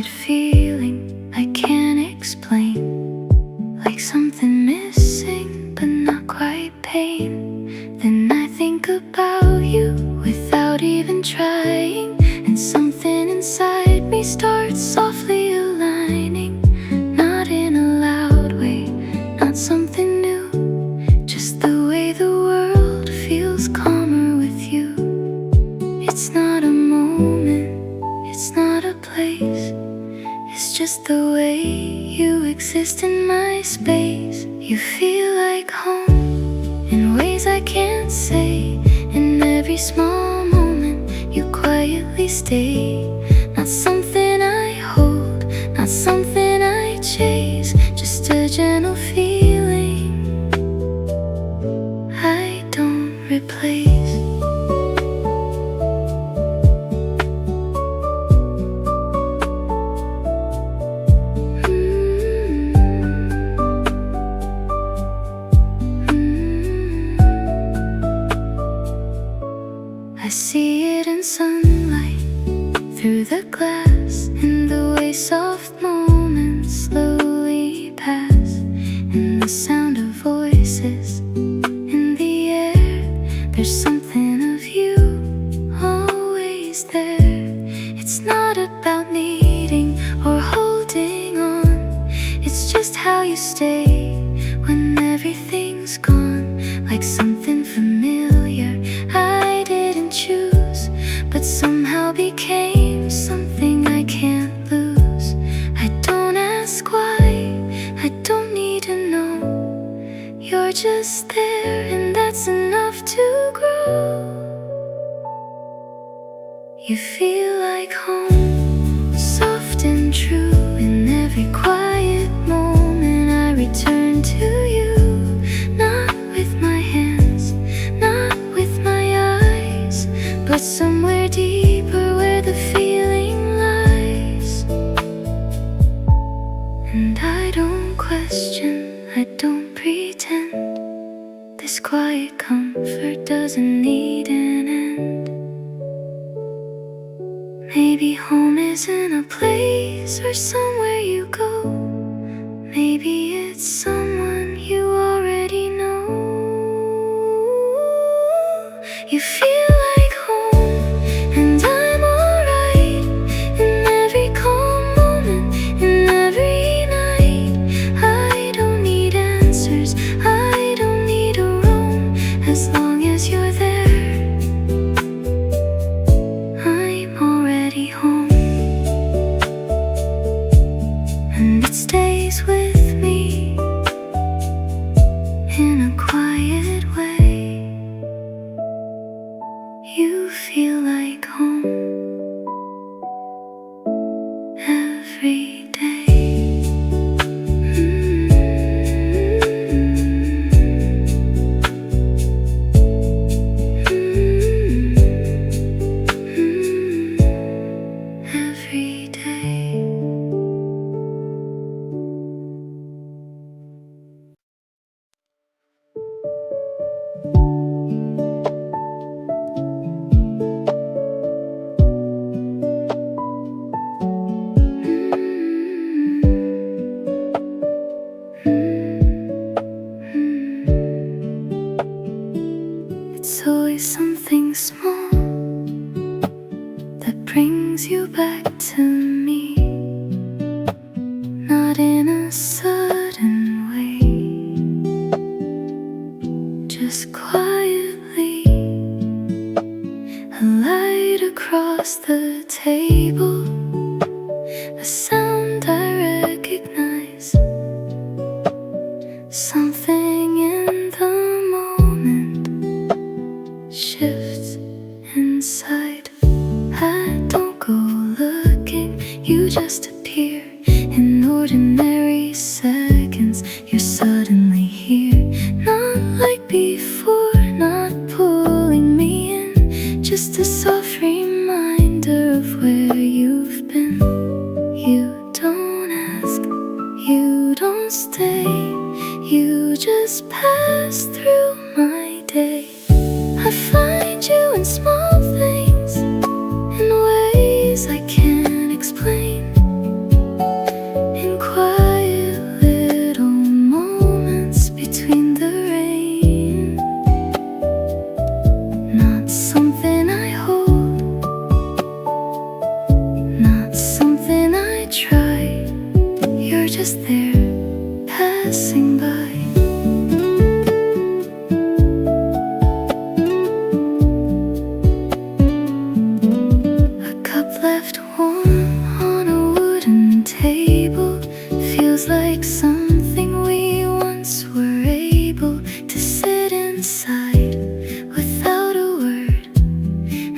quiet feeling I can't explain, like something missing but not quite pain. Then I think about you without even trying, and something inside me starts softly aligning. Not in a loud way, not something new, just the way the world feels calmer with you. It's not a moment, it's not a place, it's just the way you exist in my space. You feel like home in ways I can't say. In every small moment you quietly stay. Not something I hold, not something I chase, just a gentle feeling I don't replace. I see it in sunlight, through the glass, in the way soft moments slowly pass, in the sound of voices in the air. There's something of you always there. It's not about needing or holding on, it's just how you stay when everything's gone. Like something familiar I didn't choose, but somehow became something I can't lose. I don't ask why, I don't need to know. You're just there, and that's enough to grow. You feel like home, soft and true. In every quiet moment I return to you. Not with my hands, not with my eyes, but somewhere deeper where the feeling lies. And I don't question, I don't pretend. This quiet comfort doesn't need an end. Maybe home isn't a place or somewhere you go. Maybe it's someone you already know. You feel like home, and I'm alright. In every calm moment, in every night. I don't need answers, I don't need a room. As long as you're there, I'm already home. And it stays with me in a quiet way. You feel like home every day. Every day. It's always something small that brings you back to me. Not in a sudden way, just quietly. A light across the table, a sound I recognize. Something in the moment shifts inside. I don't go looking, you just appear. In ordinary seconds, you're suddenly here. Not like before, not pulling me in, just a soft reminder of where you've been. You don't ask, you don't stay, you just pass through my day. I find you in small things, in ways I can't explain. feels like something we once were able to sit inside without a word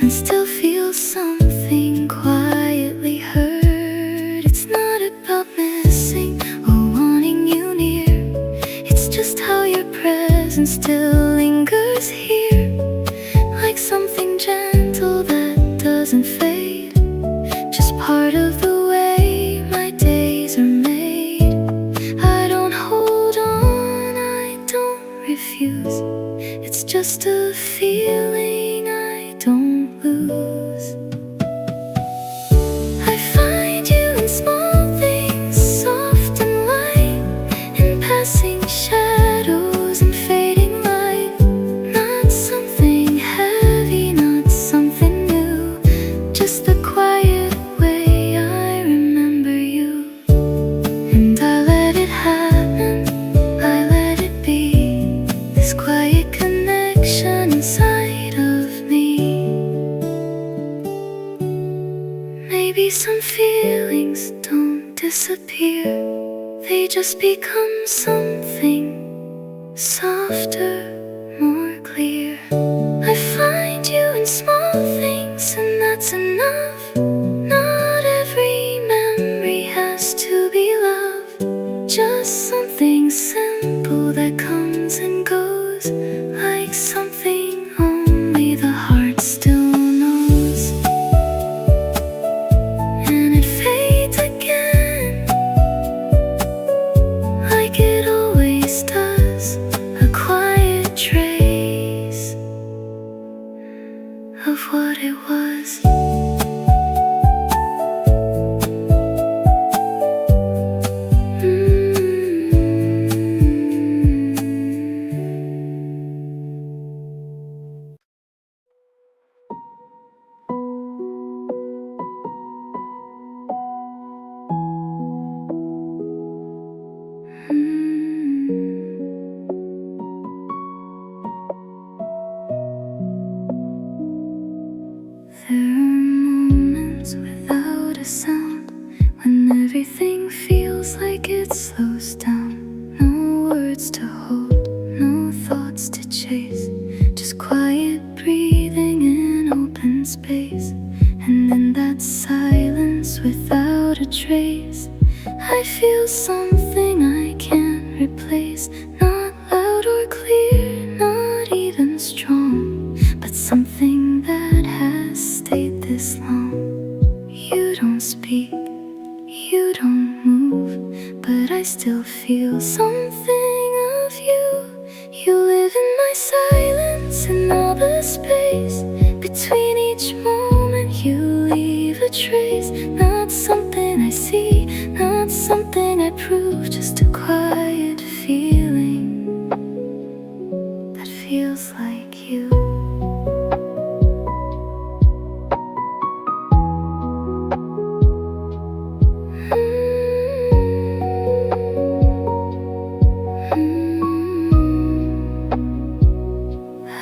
and still feel something quietly hurt. It's not about missing or wanting you near, it's just how your presence still lingers here, like something gentle that doesn't fade, just part of the way my days are made. I don't hold on, I don't refuse, it's just a feeling I don't lose. I find you in small things, soft and light, in passing shadows and fading light. Not something heavy, not something new, just the quiet way I remember you. And I let it happen, I let it be, this quiet connection inside of me. Maybe some feelings don't disappear, they just become something softer, more clear. I find you in small things, and that's enough. Not every memory has to be love, just something simple that comes and goes, like something only the heart still knows. And it fades again, like it always does, a quiet trace of what it was. There are moments without a sound, when everything feels like it slows down. No words to hold, no thoughts to chase, just quiet breathing in open space. And in that silence without a trace, I feel something I can't replace. Not loud or clear, not even strong, but something that has stayed this long. You don't speak, you don't move, but I still feel something of you. You live in my silence, in all the space between each moment. You leave a trace, not something I see, not something I prove, just a quiet feeling that feels like you.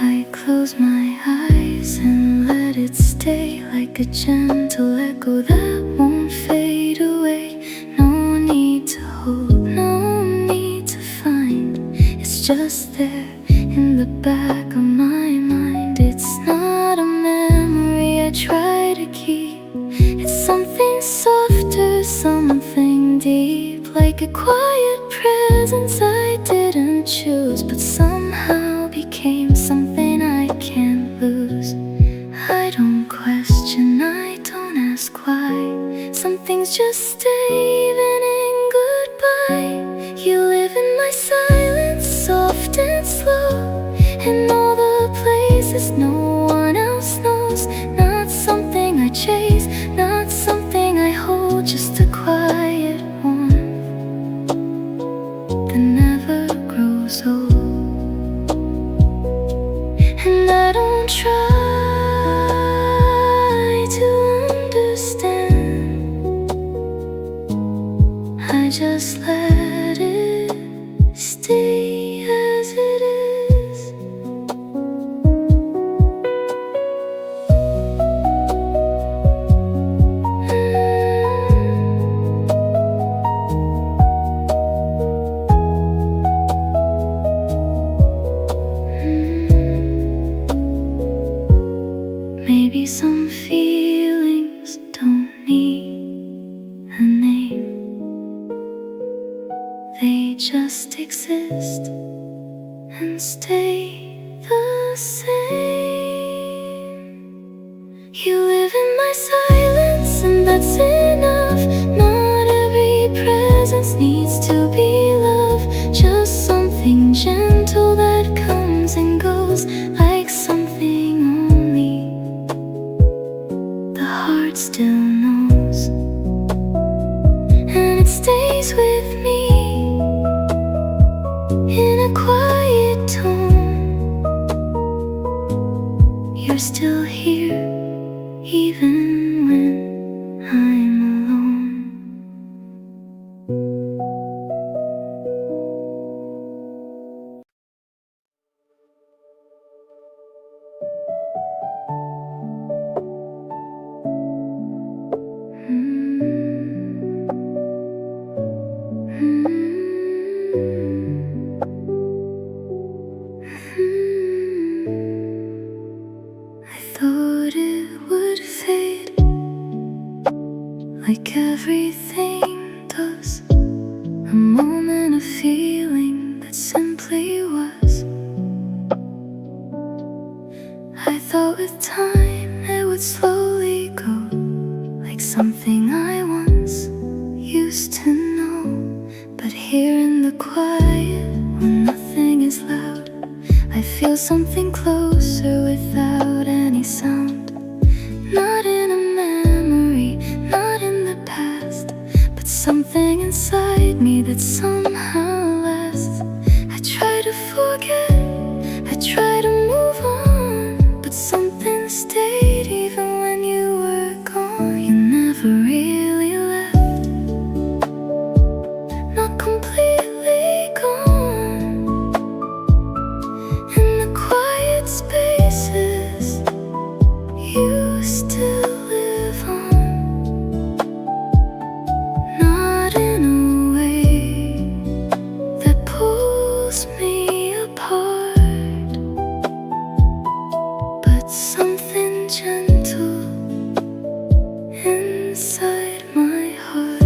I close my eyes and let it stay, like a gentle echo that won't fade away. No need to hold, no need to find, it's just there in the back of my mind. It's not a memory I try to keep, it's something softer, something deep, like a quiet presence I didn't choose, but somehow became something I can't lose. I don't question, I don't ask why, some things just stay even in goodbye. You live in my silence, soft and slow, in all the places no one else knows. Not something I chase, not something I hold, just a quiet warmth that never grows old. And I don't try to understand, I just let it stay as it is. just exist and stay the same. You live in my silence, and that's enough. Not every presence needs to be love, just something gentle that comes and goes, like something only the heart still knows. And it stays with me in a quiet tone. You're still here, even when I'm alone. I thought it would fade, like everything does. A moment of feeling that simply was. I thought with time it would slowly go, like something I once used to know. But here in the quiet, when nothing is loud, I feel something closer without any sound. Not in a memory, not in the past, but something inside me that somehow lasts. I try to forget, I try to move on, but something stayed even when you were gone. You never really left, not completely gone. In the quiet spaces, you still live on. Not in a way that pulls me apart, but something gentle inside my heart.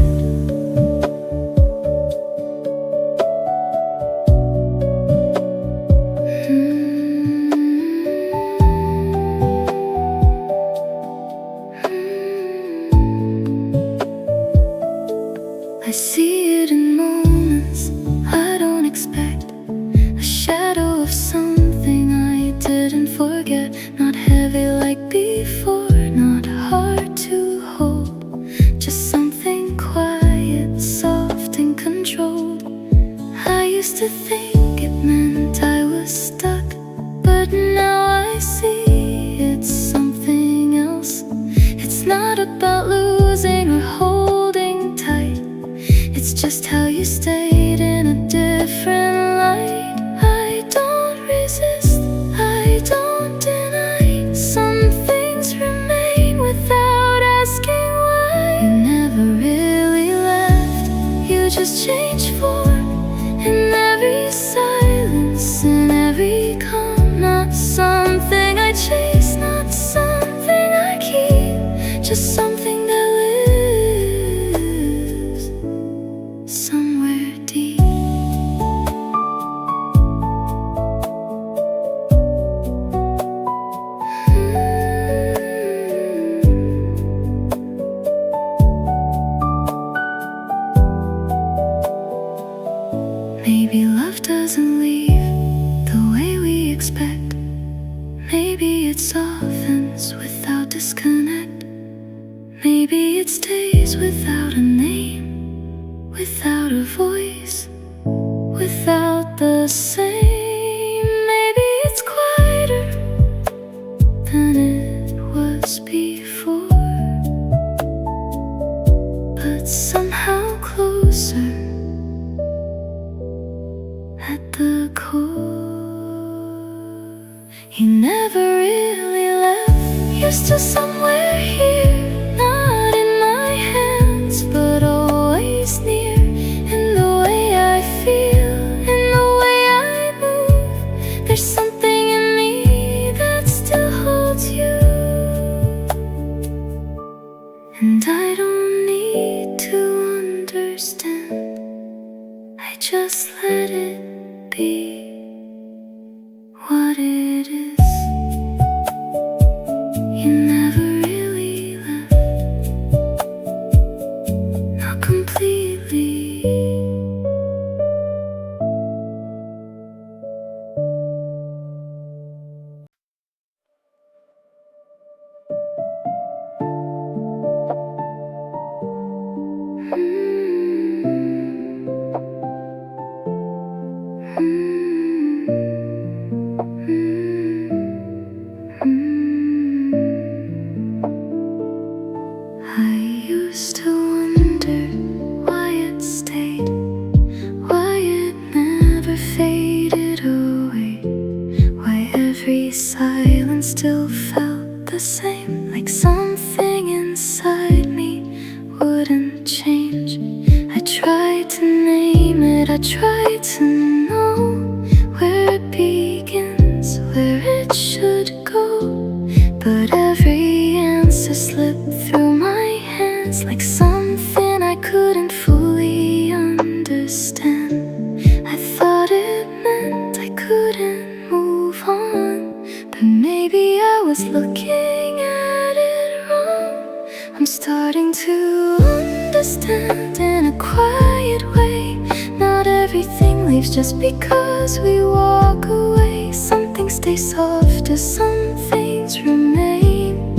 I see it in moments I don't expect, a shadow of something I didn't forget. Not heavy like before, not hard to hold, just something quiet, soft and controlled. I used to think it meant I was stuck, but now I see it's something else. It's not about losing or holding tight, it's just how you stayed in a different light. I don't resist, I don't deny. Some things remain without asking why. You never really left, you just changed form. In every silence, in every calm. Not something I chase, not something I keep, just something that lives somewhere deep. Maybe love doesn't leave the way we expect. Maybe it softens without disconnect. Maybe it stays without a name, without a voice, without the same. Maybe it's quieter than it was before, but somehow closer at the core. He never really left, you're still somewhere here. Not in my hands, but always near. In the way I feel, in the way I move, there's something in me that still holds you. And I don't need to understand just let it be what it is. You never really left, not completely. I used to wonder why it stayed, why it never faded away, why every silence still felt the same, like something inside me wouldn't change. I tried to name it, I tried to know where it begins, where it should go, but every answer slipped through my hands like something I couldn't fully understand. I thought it meant I couldn't move on, but maybe I was looking at it wrong. I'm starting to understand in a quiet way. Not everything leaves just because we walk away. Some things stay softer, some things remain,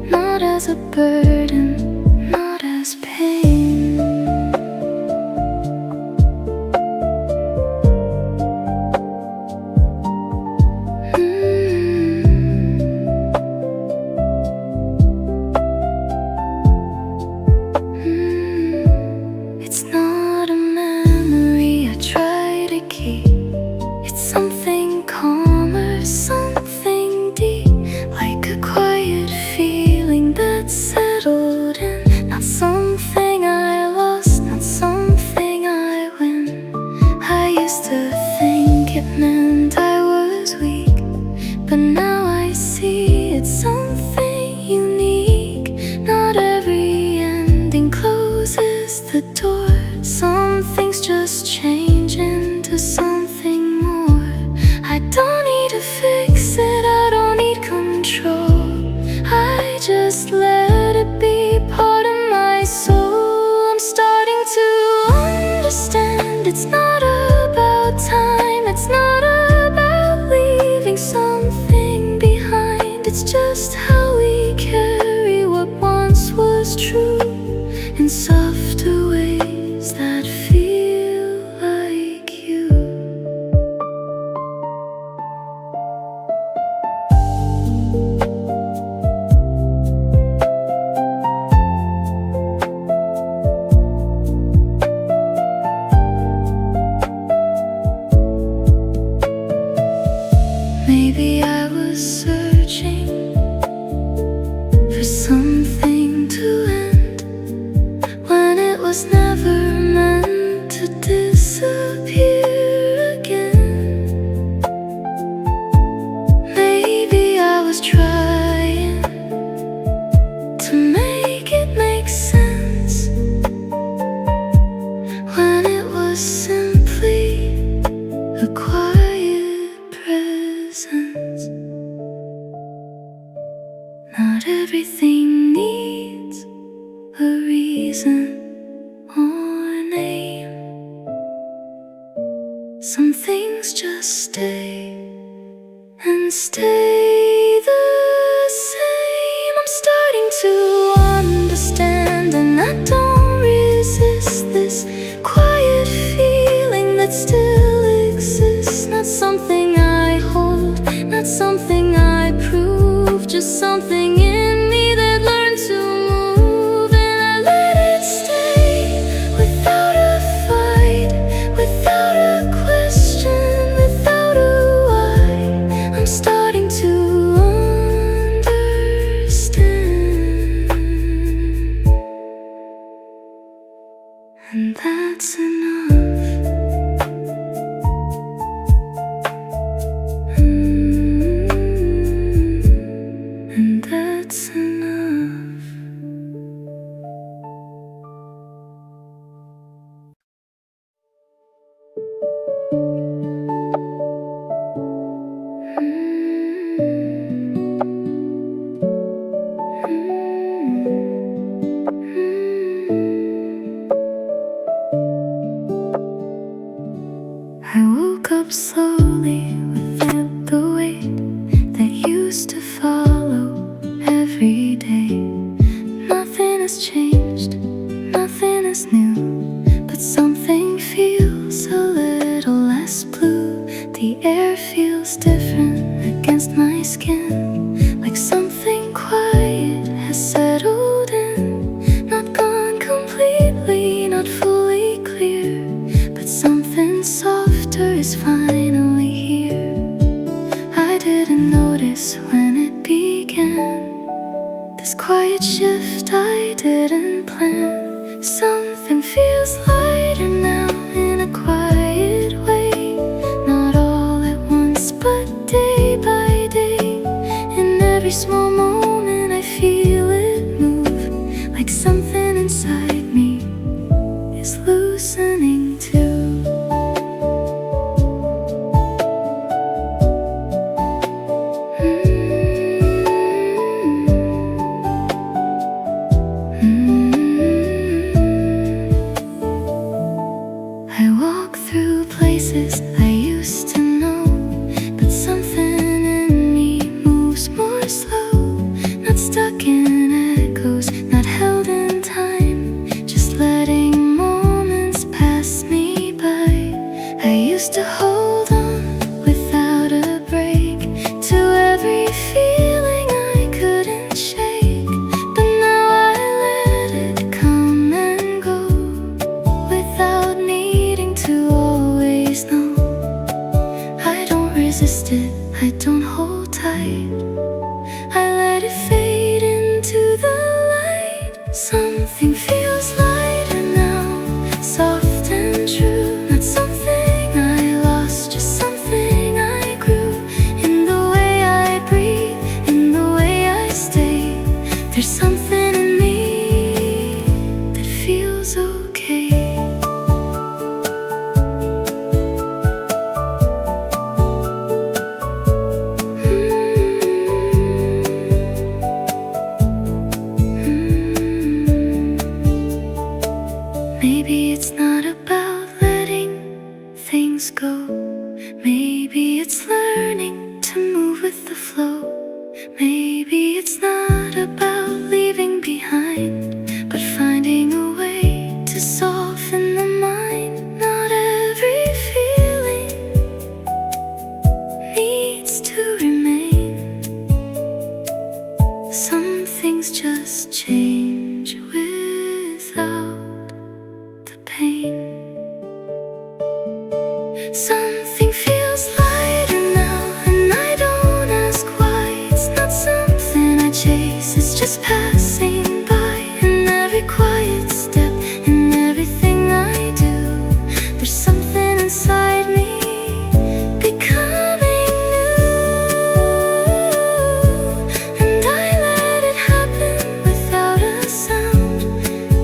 not as a burden, not as pain. It's not a memory I try to keep. It's something calmer, something deep, like a quiet feeling that settled in. Not something I lost, not something I win. I used to think it meant I was weak, but now I see it's something unique. Not every ending closes the door. Some things just change into something more. I don't need to fix it, I don't need control. I just let it be part of my soul. I'm starting to understand it's not about time, it's not about leaving something behind. It's just how we carry what once was true in softer ways that feel like you. Maybe I was searching for something to end when it was never meant to disappear again. Maybe I was trying to make it make sense when it was simply a quiet presence. Not everything needs a reason or name. Some things just stay and stay the same. I'm starting to understand, and I don't resist this quiet feeling that still exists. Not something I hold, not something I prove, just something in me that learned to move. And I let it stay without a fight, without a question, without a why. I'm starting to understand, and that's enough. And that's enough. I woke up slowly without the weight that used to follow every day. Nothing has changed, nothing is new, but something feels a little less blue. The air feels different against my skin, like something quiet has settled in. Not gone completely, not fully clear, but something softer is finally here. I didn't notice when it began, this quiet shift I didn't plan. Something feels lighter now in a quiet way, not all at once but day by day. In every small moment I feel it move, like something inside me is loosening too. I walk through places I used to know, but something in me moves more slow. Not stuck in echoes, not held in time, just letting moments pass me by. I used to hold on without a break to every feeling I couldn't shake, but now I let it come and go without needing to always know. I don't resist it, I don't hold tight, I let it fade into the light. Something feels lighter now, soft and true. Not something I lost, just something I grew. In the way I breathe, in the way I stay, there's something in me that feels okay. Maybe it's not about letting things go. Maybe it's learning to move with the flow. Maybe it's not about leaving behind, but finding a way to soften the mind. Not every feeling needs to remain. Some things just change without the pain. Something feels lighter now, and I don't ask why. It's not something I chase, it's just passing by. In every quiet step, in everything I do, there's something inside me becoming new. And I let it happen without a sound.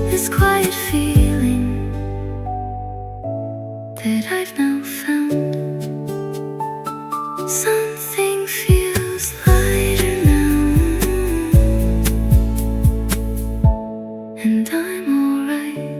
This quiet feeling that I've now found. Something feels lighter now, and I'm alright.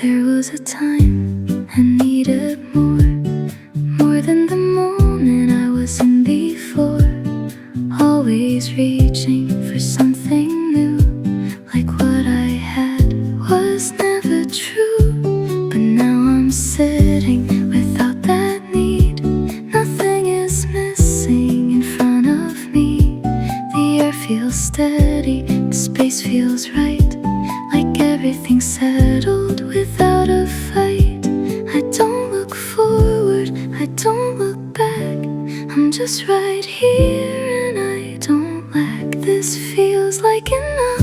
There was a time I needed more than the moment I was in before. Always reaching for something new, like what I had was never true. But now I'm sitting without that need. Nothing is missing in front of me. The air feels steady, the space feels right, like everything's settled without a fight. I don't look forward, I don't look back, I'm just right here and I don't lack. This feels like enough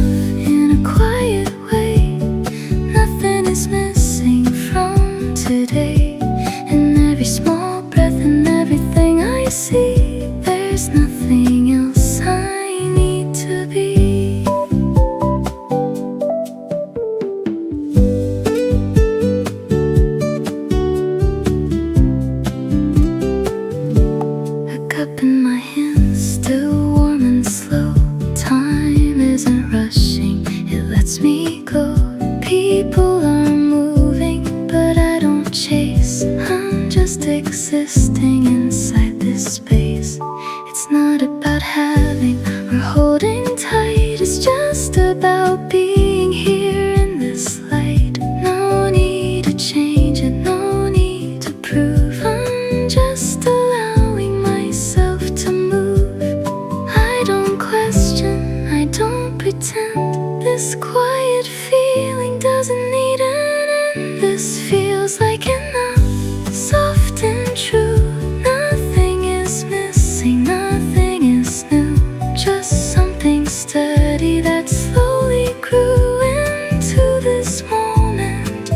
this quiet feeling doesn't need an end. This feels like enough, soft and true. Nothing is missing, nothing is new. Just something steady that slowly grew into this moment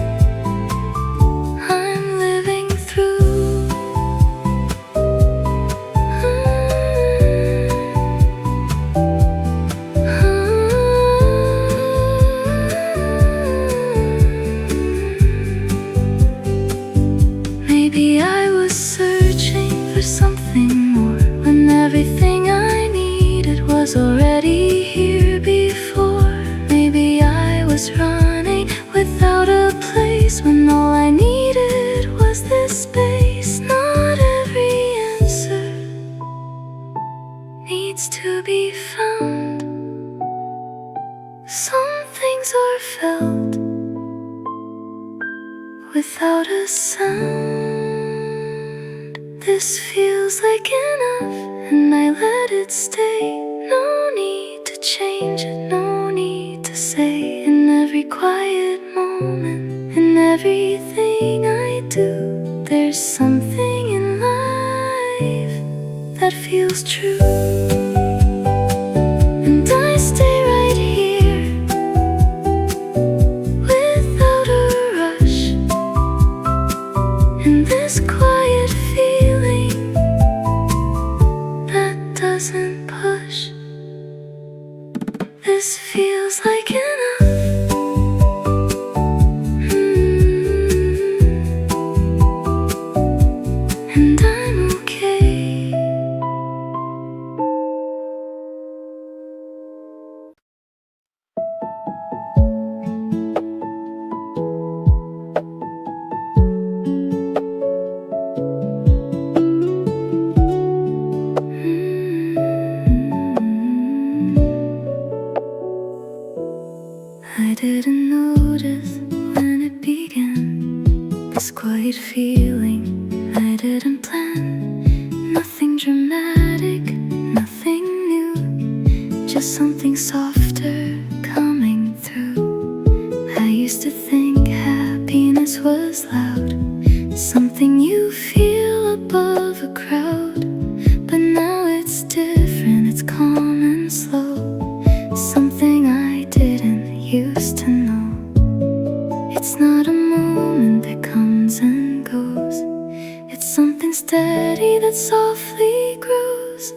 I'm living through. Maybe I was searching for something more when everything I needed was already here before. Maybe I was running without a place when all I needed was this space. Not every answer needs to be found. Some things are felt without a sound. This feels like enough, and I let it stay. No need to change it, no need to say. In every quiet moment, in everything I do, there's something in life that feels true. And I stay right here without a rush. In this quiet feeling that doesn't push. This feels like enough. And I'm okay. I didn't notice when it began, this quiet feeling I didn't plan. Nothing dramatic, nothing new, just something softer coming through. I used to think happiness was loud, something you feel above a crowd. But now it's different, it's calm and slow, something I didn't used to know. It's not a moment that comes and goes, it's something steady that softly grows.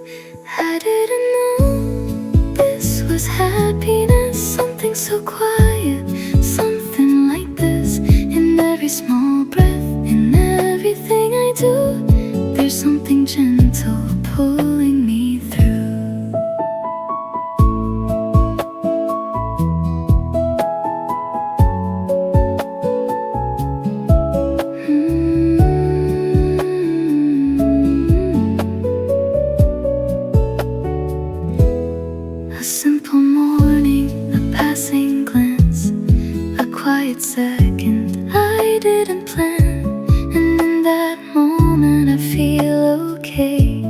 I didn't know this was happiness, something so quiet, something like this. In every small breath, in everything I do, there's something gentle pulling me through. A simple morning, a passing glance, a quiet second I didn't plan. And in that moment I feel okay,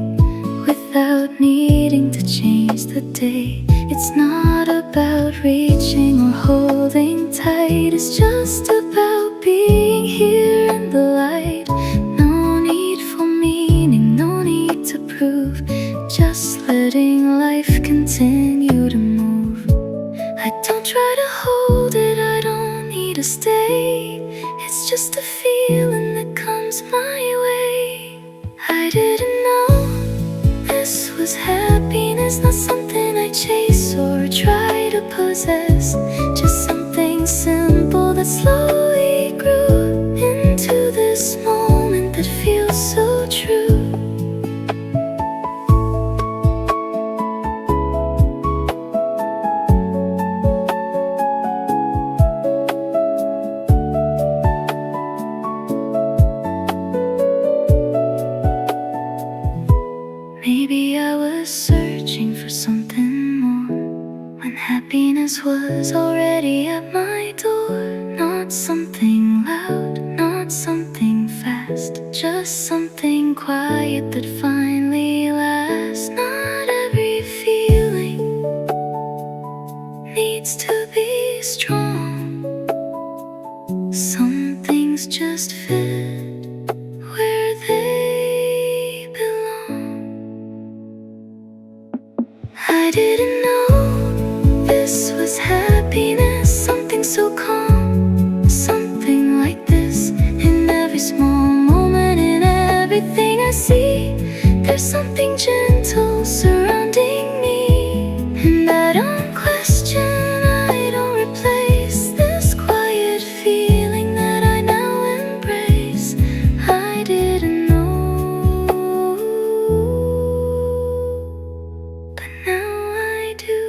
without needing to change the day. It's not about reaching or holding tight, it's just about being here in the light. No need for meaning, no need to prove, just letting life continue to move. I don't try to hold it, I don't need to stay. It's just a feeling that comes my way. I didn't know this was happiness, not something I chase or try to possess, just something simple that slowly grew into this moment that feels so true. Maybe I was searching for something more when happiness was already at my door. Not something loud, not something fast, just something quiet that finally lasts. Not every feeling needs to be was happiness, something so calm, something like this. In every small moment, in everything I see, there's something gentle surrounding me. And I don't question, I don't replace this quiet feeling that I now embrace. I didn't know, but now I do.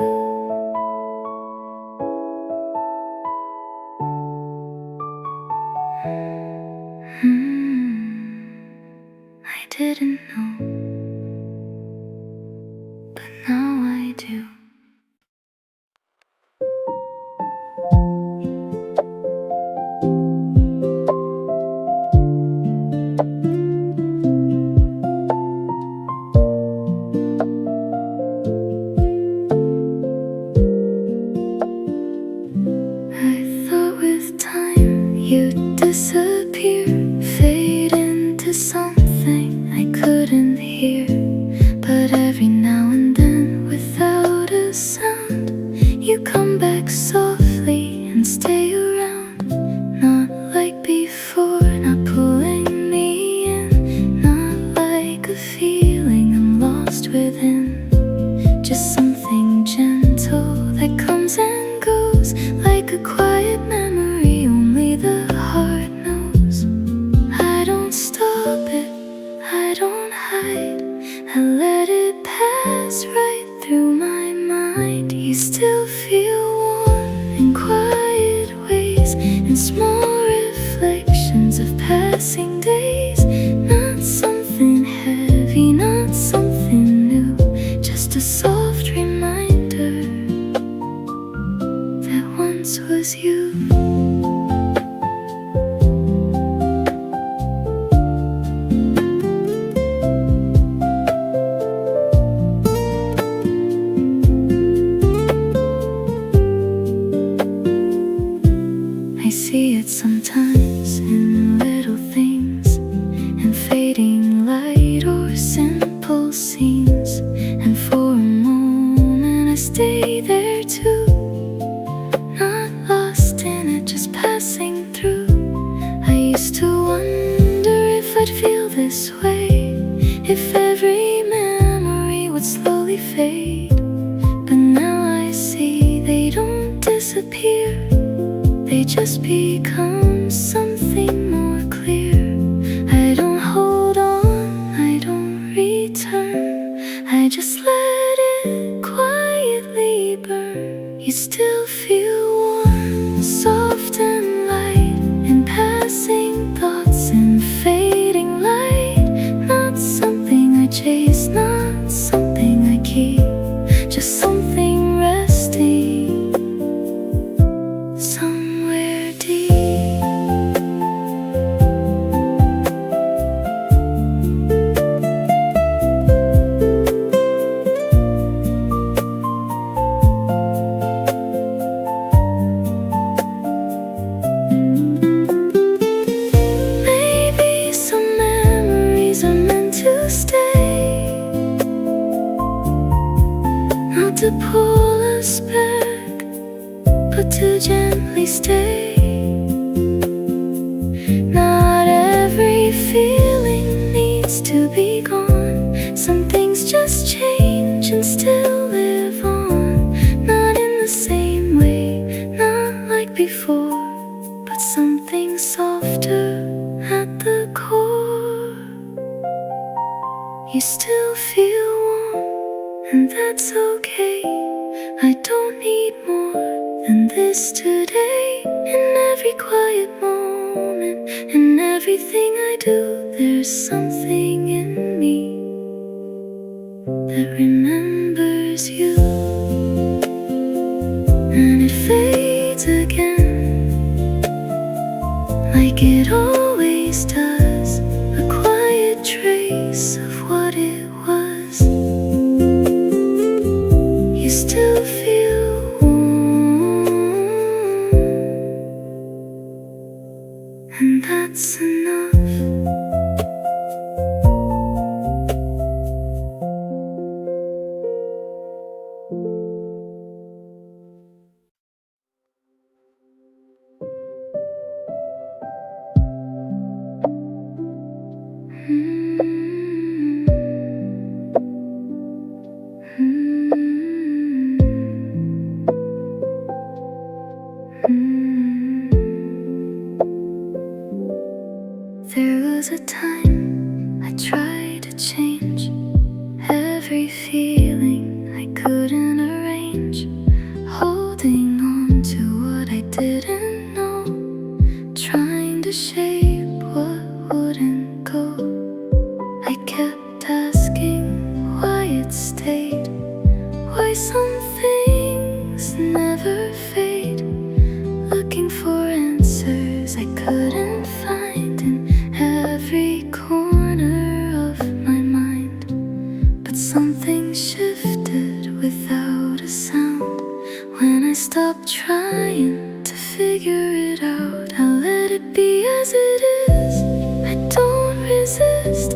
I didn't know, but now I do. I thought with time you'd disappear, fade into something I couldn't hear. But every now and then, without a sound, you come back softly and stay around. Not like before, not pulling me in, not like a feeling I'm lost within. Just something gentle that comes and goes, like a quiet memory only the heart knows. I don't stop it, I don't hide, I let it pass right through my mind. You still feel warm in quiet ways, in small reflections of passing days. Not something heavy, not something new, just a soft reminder that once was you. I see it sometimes in little things, in fading light or simple scenes. And for a moment I stay there too, not lost in it, just passing through. I used to wonder if I'd feel this way, if every memory would slowly fade. But now I see they don't disappear, they just become something more clear. I don't hold on, I don't return, I just let it quietly burn. You still feel warm, soft and light, in passing thoughts and fading light. Not something I chase, not something I keep, just something resting somewhere deep. Maybe some memories are meant to stay, not to pull us back, but to gently stay. Not every feeling needs to be gone, some things just change and still live on. Not in the same way, not like before, but something softer at the core. You still feel warm, and that's okay. I don't need more than this today. In every quiet moment, in everything I do, there's something in me that remembers you. And it fades again, like it always does, a quiet trace of what it was. You still feel warm, and that's enough. was a time I tried to change every feeling I couldn't arrange, holding on to what I didn't know, trying to shape what wouldn't go. I kept asking why it stayed, why some things never fade, looking for answers I couldn't find in every corner of my mind. But something shifted without a sound when I stopped trying to figure it out. I let it be as it is, I don't resist.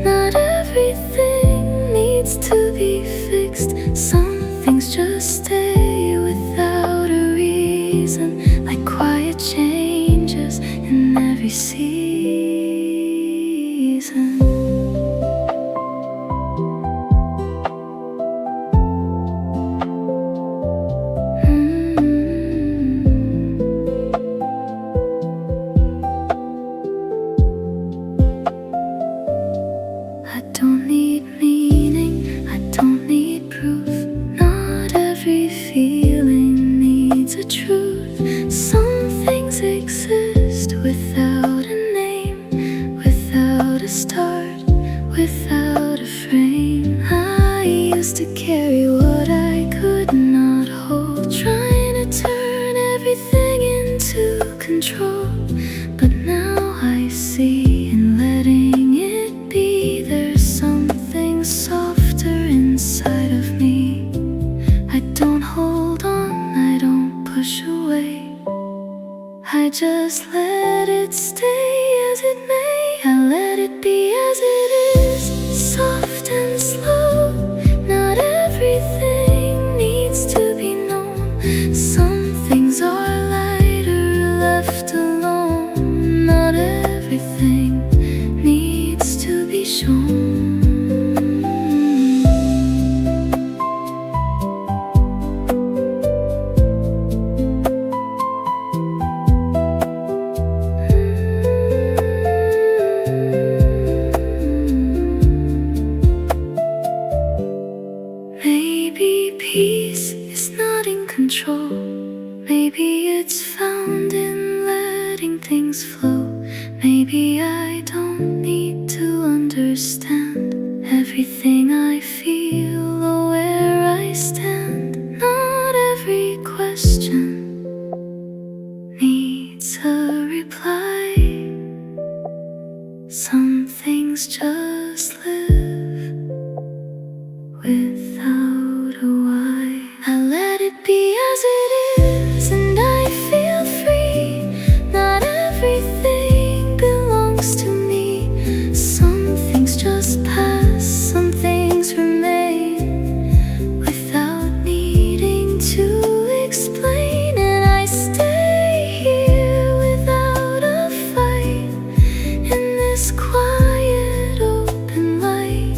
Not everything needs to be fixed. Some things just stay without a reason, like quiet changes in every season. I don't need meaning, I don't need proof. Not every feeling needs a truth. Some things exist without a name, without a start, without a frame. I used to carry what I could not hold, trying to turn everything into control. But now I see, in letting it be, there's something softer inside of me. I don't hold on, I don't push away, I just let it stay as it may. I let it be as it is, soft and slow. Not everything needs to be known. Some things are lighter left alone. Not everything needs to be shown. Maybe peace is not in control. Maybe it's found in letting things flow. Maybe I don't need to understand everything I feel or where I stand. Not every question needs a reply. Some things just live without a why. I let it be as it is, and I feel free. Not everything belongs to me. Some things just pass, some things remain without needing to explain. And I stay here without a fight in this quiet open light.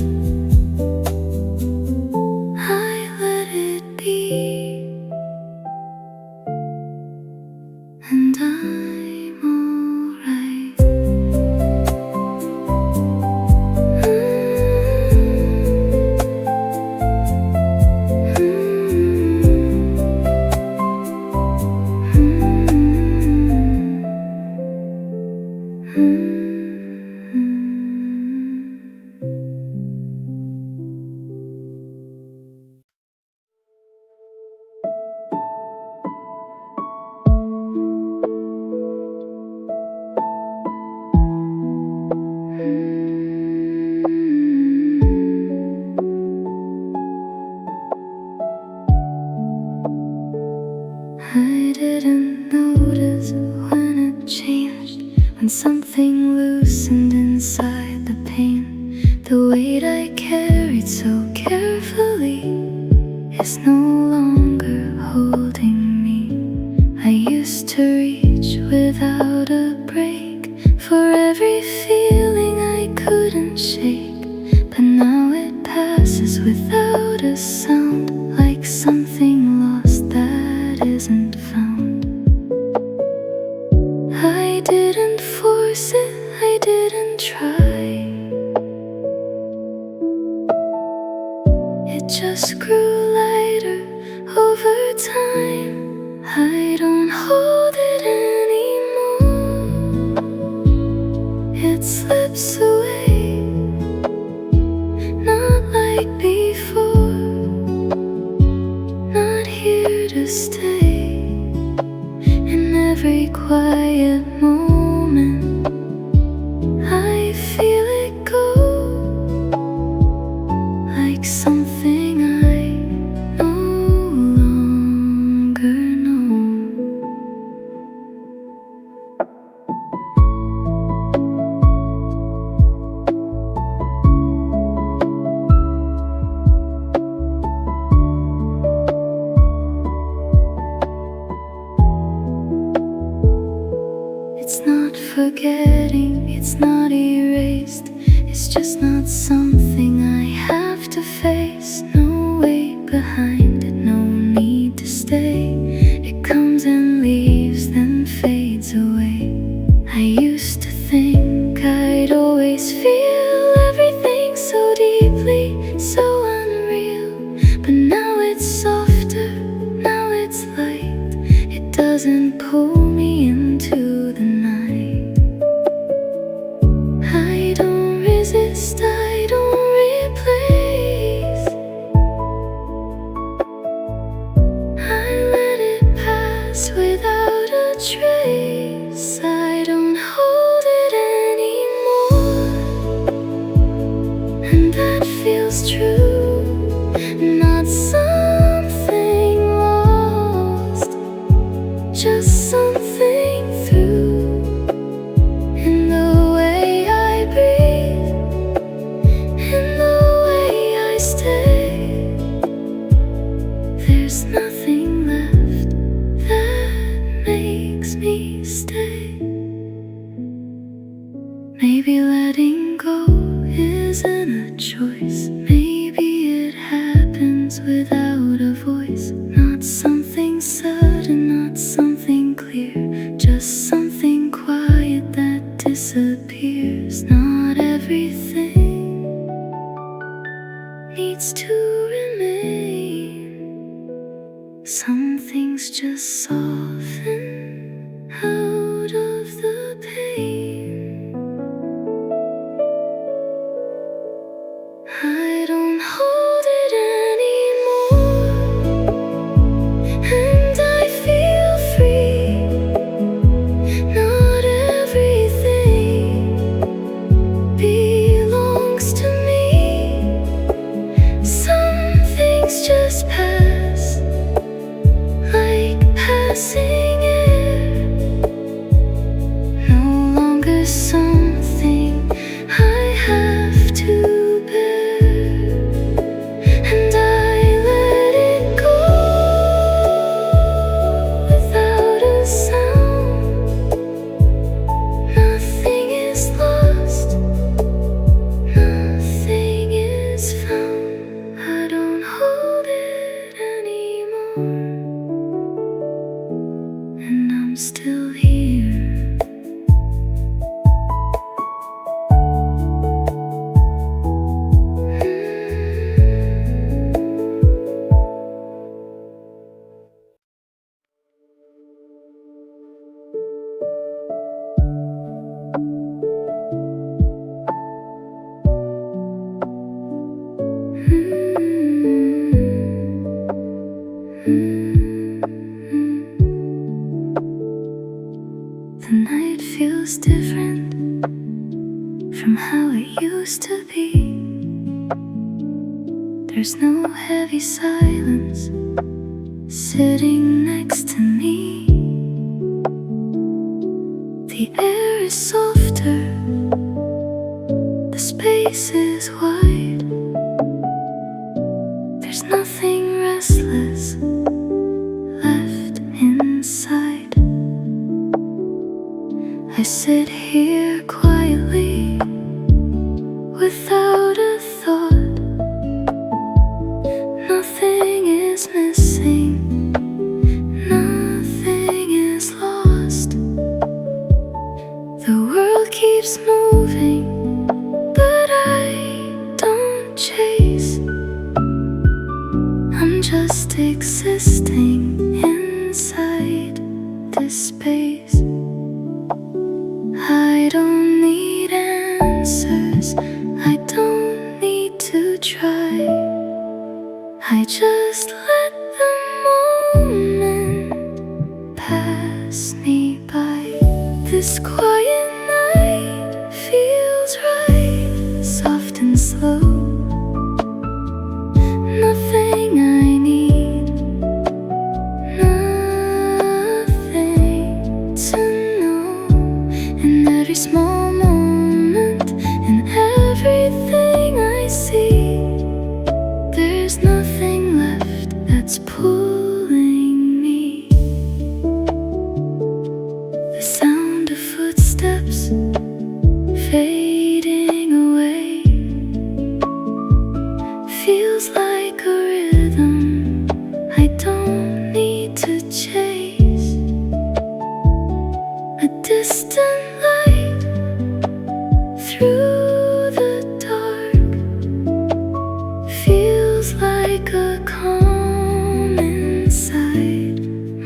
I let it be, and I'm alright. I didn't notice when it changed, when something loosened inside the pain. The weight I carried so carefully is no longer holding me. I used to reach without a break for every feeling I couldn't shake, but now it passes without a sound, like something lost that isn't found. I didn't force it, I didn't try. over time. I don't hold it anymore. It slips away, not like before, not here to stay. In every quiet moment, I feel it go, like something I no longer know. It's not forgetting, it's not erased. It's just not something I have to face. No weight behind it, no need to stay. It comes and leaves, then fades away. I used to think I'd always feel everything so deeply, so unreal. But now it's softer, now it's light. It doesn't pull me into the night. I don't resist, I don't replace. I let it pass without a trace. I don't hold it anymore, and that feels true. Not something lost, just something through. In the way I breathe, in the way I stay, there's nothing left that makes me stay. Maybe letting go isn't a choice. Maybe it happens without a voice. Not something sudden, not something clear, just something quiet that disappears. Not everything needs to remain. Some things just soften out of the pain. I don't hold it anymore, and I feel free. Not everything belongs to me. Some things just pass, like passing air. No longer something I have to bear, and I let it go without a sound. Nothing is lost, nothing is found. I don't hold it anymore, and I'm still here. The night feels different from how it used to be. There's no heavy silence sitting next to me. The air is softer, the space is wide. There's nothing restless left inside. I sit here quietly without a thought. Nothing is missing, nothing is lost. The world keeps moving, but I don't chase. I'm just existing This quiet night feels right, soft and slow. Nothing I need, nothing to know. In every small moment, in everything I see, there's nothing left that's pulling me. The sound of footsteps fading away feels like a rhythm I don't need to chase. A distant light through the dark feels like a calm inside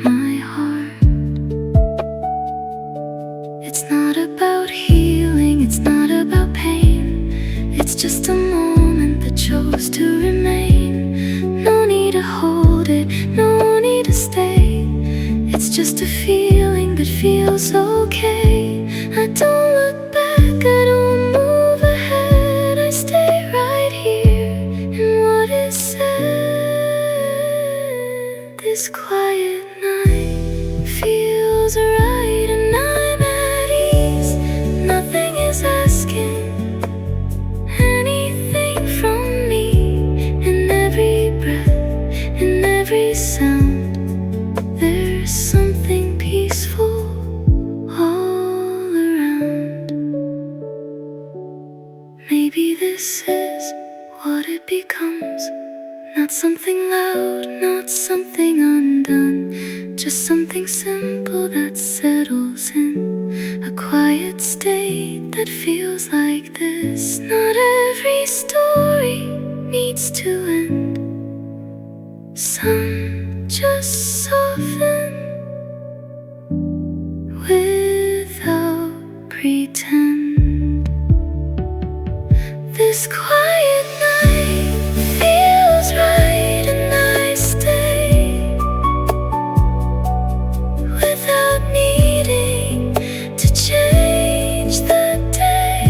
my heart. It's not about healing, it's not about pain. It's just a moment that chose to remain. No need to hold it, no need to stay. It's just a feeling that feels okay. I don't look back, I don't move ahead. I stay right here in what is said. This quiet night feels right and I'm at ease. Nothing is asking anything from me. In every breath, in every sound, there's something peaceful all around. Maybe this is what it becomes. Not something loud, not something undone, just something simple that settles in. A quiet state that feels like this. Not every story needs to end. Some just soften without pretend. This quiet night feels right and I stay without needing to change the day.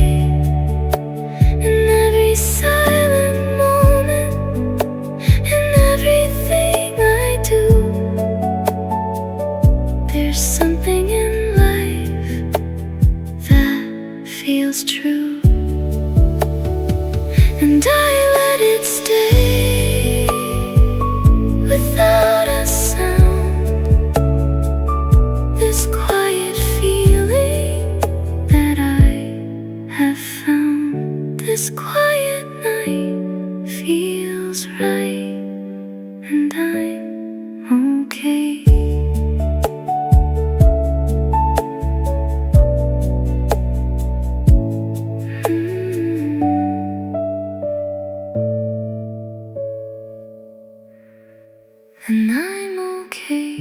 In every silent moment, in everything I do, there's something in life that feels true. And I let it stay without a sound. This quiet feeling that I have found. This quiet night feels right and I'm okay. And I'm okay.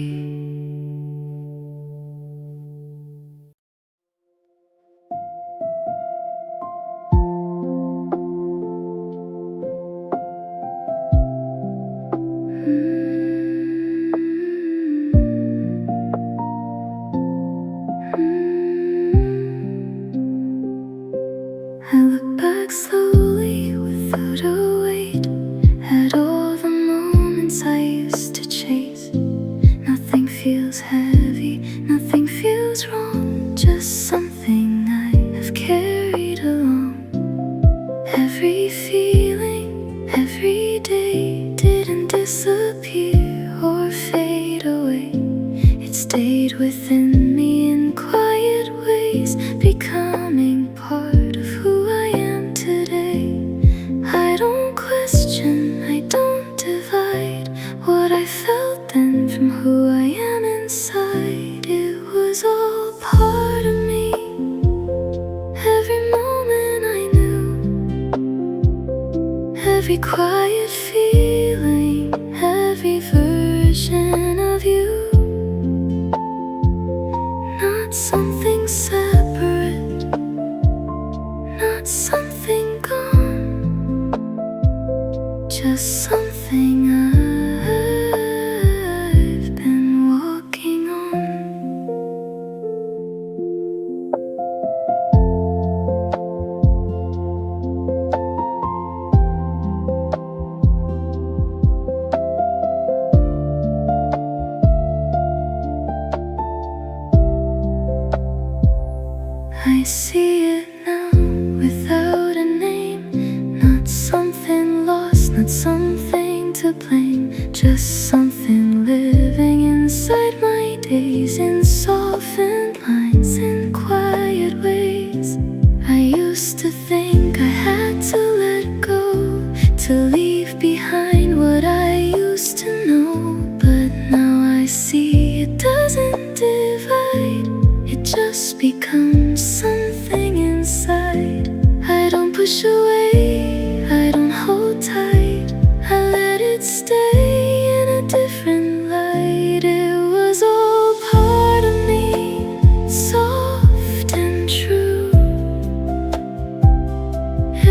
I look back slowly without a weight at all the moments I used to chase. Nothing feels heavy, nothing feels wrong, just something I have carried along. Every feeling, every day didn't disappear or fade away. It stayed within me in quiet ways, becoming part of who I am today. I don't question, I don't divide what I felt then from who I am inside. It was all part of me. Every moment I knew, every quiet feeling, every version of you. Not something separate, not something gone, just something I've been walking on. I see it now without a name. Not something lost, not something to blame, just something living inside my days, in softened lines, in quiet ways. I used to think I had to let go, to leave behind what I used to know. But now I see it doesn't divide, it just becomes something inside. I don't push away, I don't hold tight, I let it stay in a different light. It was all part of me, soft and true.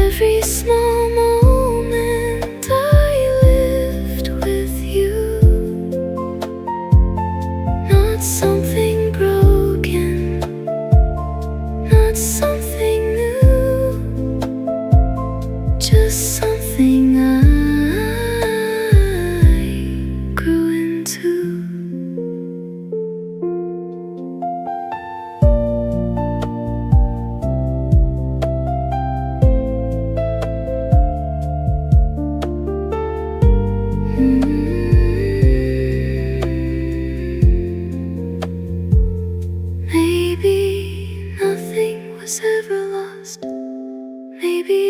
Every small moment I lived with you. Not something broken, not something new, just something I grew into. Maybe nothing was ever lost. Maybe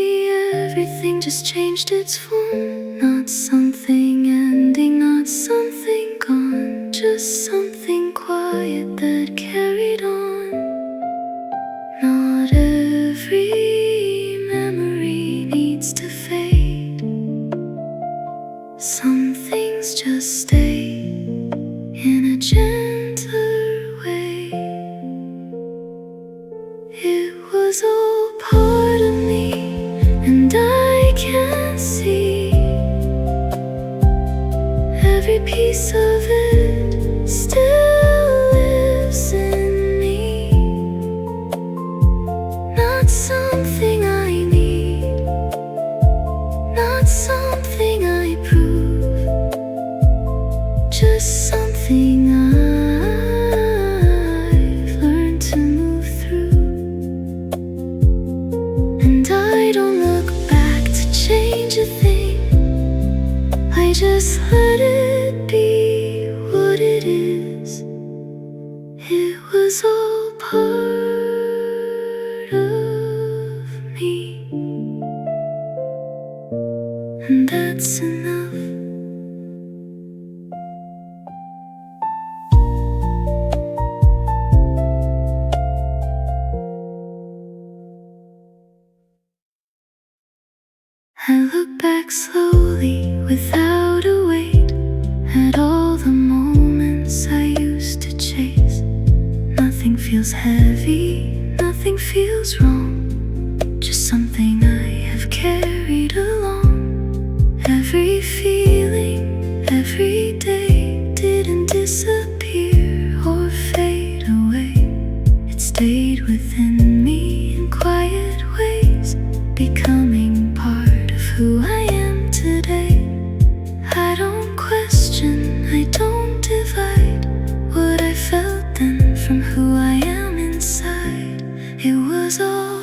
everything just changed its form. Not something ending, not something gone, just something quiet that carried on. Not every memory needs to fade. Some things just stay in a gentler way. It was all part of me, and I can see every piece of it still lives in me. Not something I need, not something I prove, just something I've learned to move through. And I don't look back to change a thing, I just let it be what it is. It was all part of me, and that's enough. I look back slowly, without a weight, at all the moments I used to chase. Nothing feels heavy, nothing feels wrong, just something I have carried along. Every feeling, every day didn't disappear or fade away. It stayed within me in quiet ways, becoming part of who I am today. I don't question, I don't divide what I felt then from who I am inside. It was all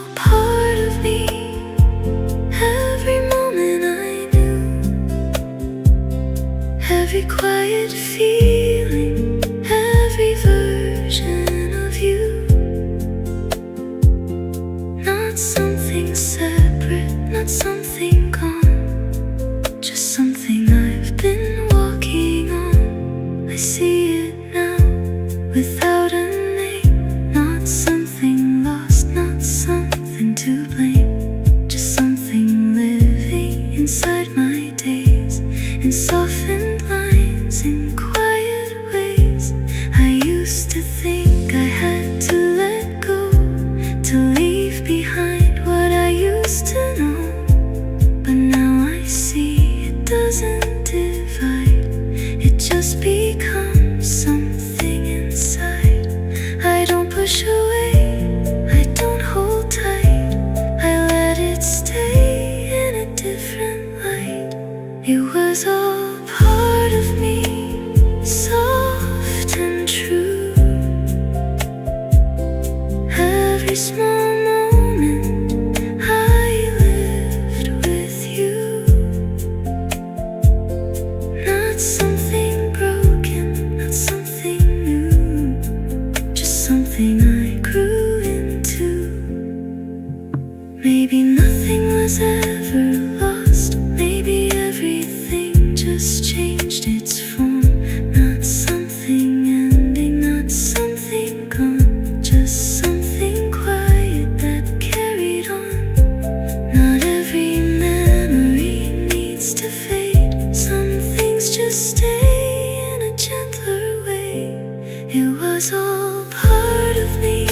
was all part of me,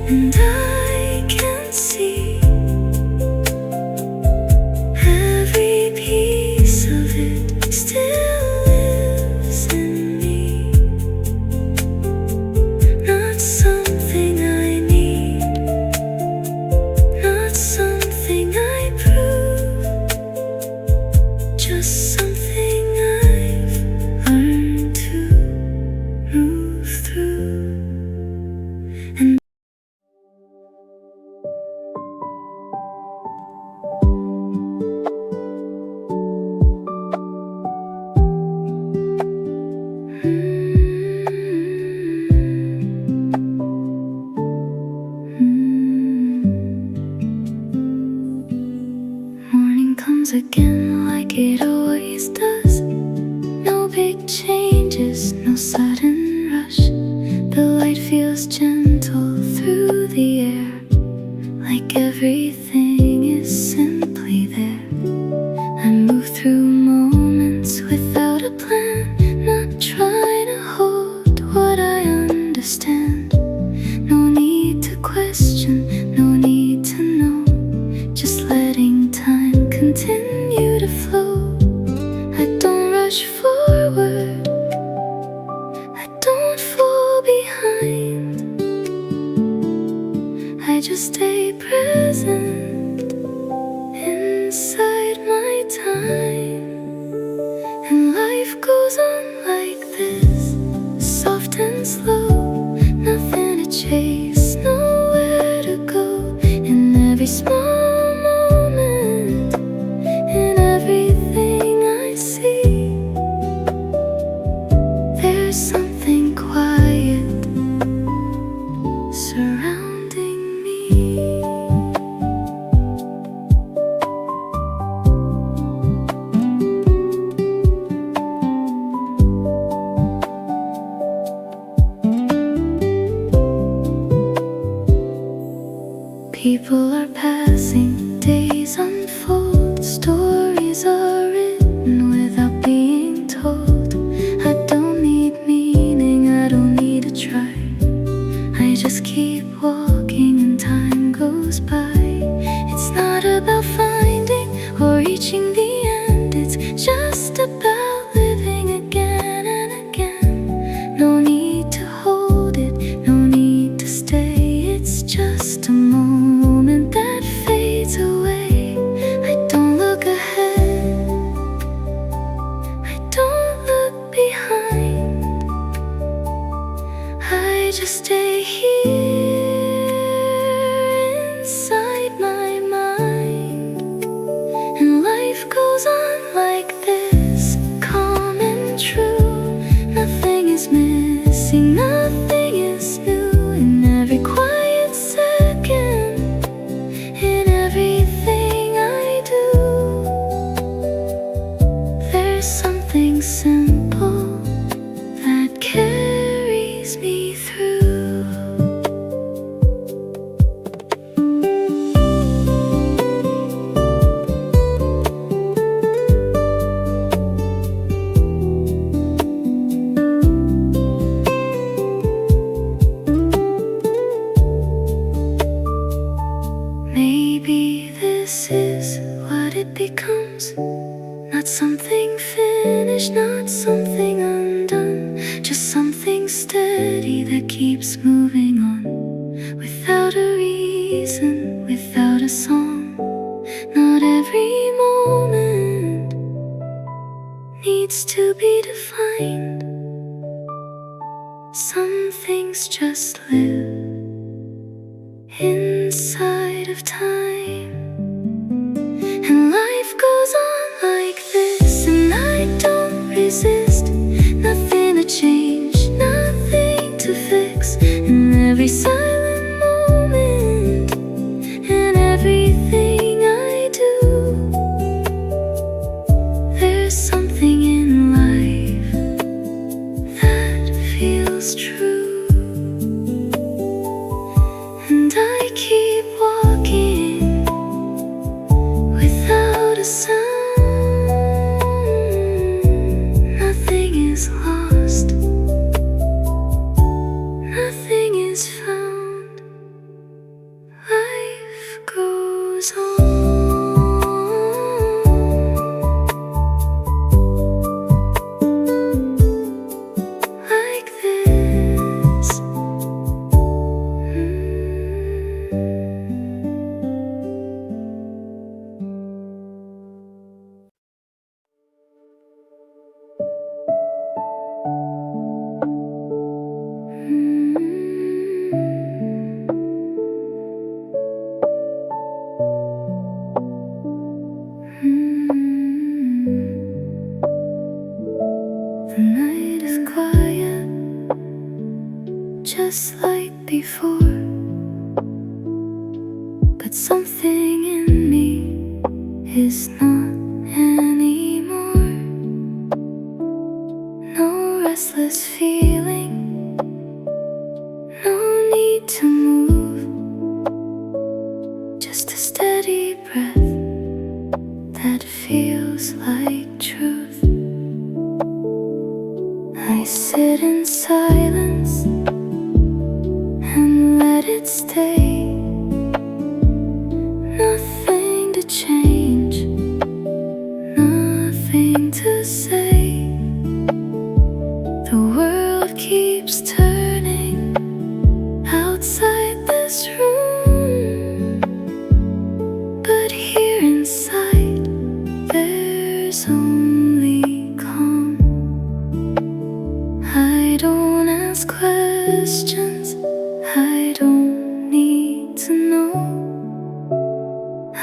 and I can see every piece of it still lives in me. Not something I need, not something I prove, just something I've learned to move through. And morning comes again like it always does. No big changes, no sudden rush. The light feels gentle through the air, like everything is simply there. I move through moments without a plan, not trying to hold what I understand. No need to question, no need to know, just letting time continue to flow. I don't rush forward, I don't fall behind. I just stay present inside my time. And life goes on like this, soft and slow, nothing to chase, nowhere to go. In every small moment, in everything I see, there's something quiet surrounding me. People are passing, days unfold, stories are written without being told. I don't need meaning, I don't need to try. I just keep walking and time goes by. It's not about finding or reaching the end, it's just about living again and again. No need to hold it, no need to stay, it's just a moment that fades away. I don't look ahead, I don't look behind, I just stay here inside my mind. And life goes on like this, calm and true. Nothing is missing, nothing is new. In every quiet second, in everything I do, there's something simple that carries me through. Maybe this is what it becomes. Not something finished, not something undone, just something steady that keeps moving on. Without a reason, without a song. Not every moment needs to be defined. Some things just live inside of time. And life goes on like this, and I don't resist. Nothing to change, nothing to fix. In every silent moment, in everything I do, there's something in life that feels true. And I keep walking without a sound. Nothing is lost, just like before. But something in me is not anymore. No restless feeling, no need to move, just a steady breath that feels like truth. I sit in silence and let it stay. Nothing to change, nothing to say. The world keeps turning outside this room, but here inside there's only calm. I don't ask questions, I don't need to know.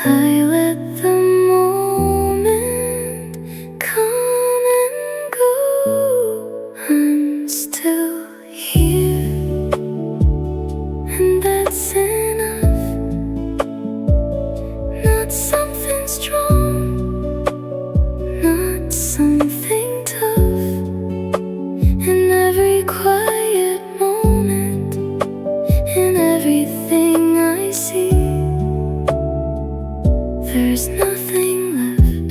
I let the moment come and go. I'm still here, and that's enough. Not something strong, not something tough. In every quiet moment, in everything I see, there's nothing left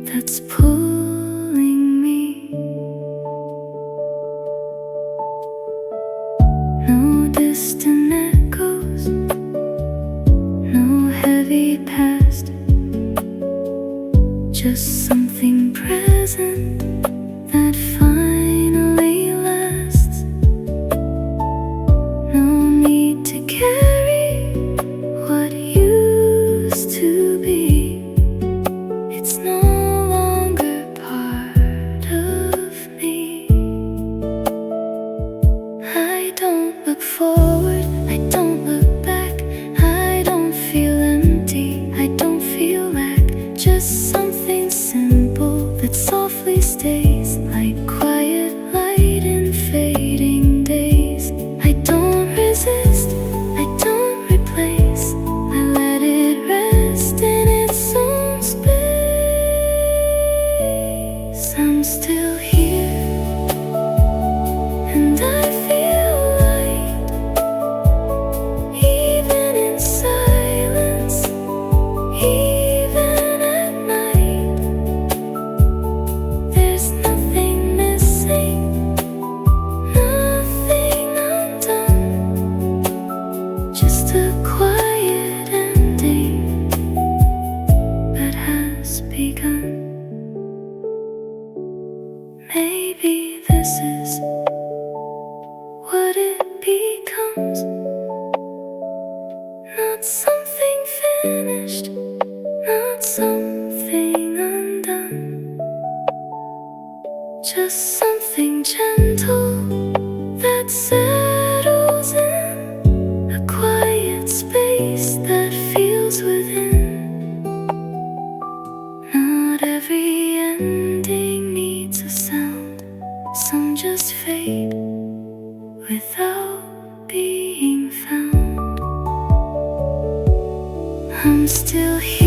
that's pulling me. No distant echoes, no heavy past, just something present that finally lasts. No need to carry what used to be. It's no longer part of me. I don't look forward, I don't look back. I don't feel empty, I don't feel lack. Just something simple that softly stays, like quiet light in fading days. I don't resist, I don't replace, I let it rest in its own space. I'm still here, and I feel light, even in silence, even at night. There's nothing missing, nothing undone, just a quiet ending that has begun. Maybe this is what it becomes. Not something finished, not something undone, just something gentle that settles in a quiet space that feels within. Not every ending needs a sound, some just fade without being found. I'm still here.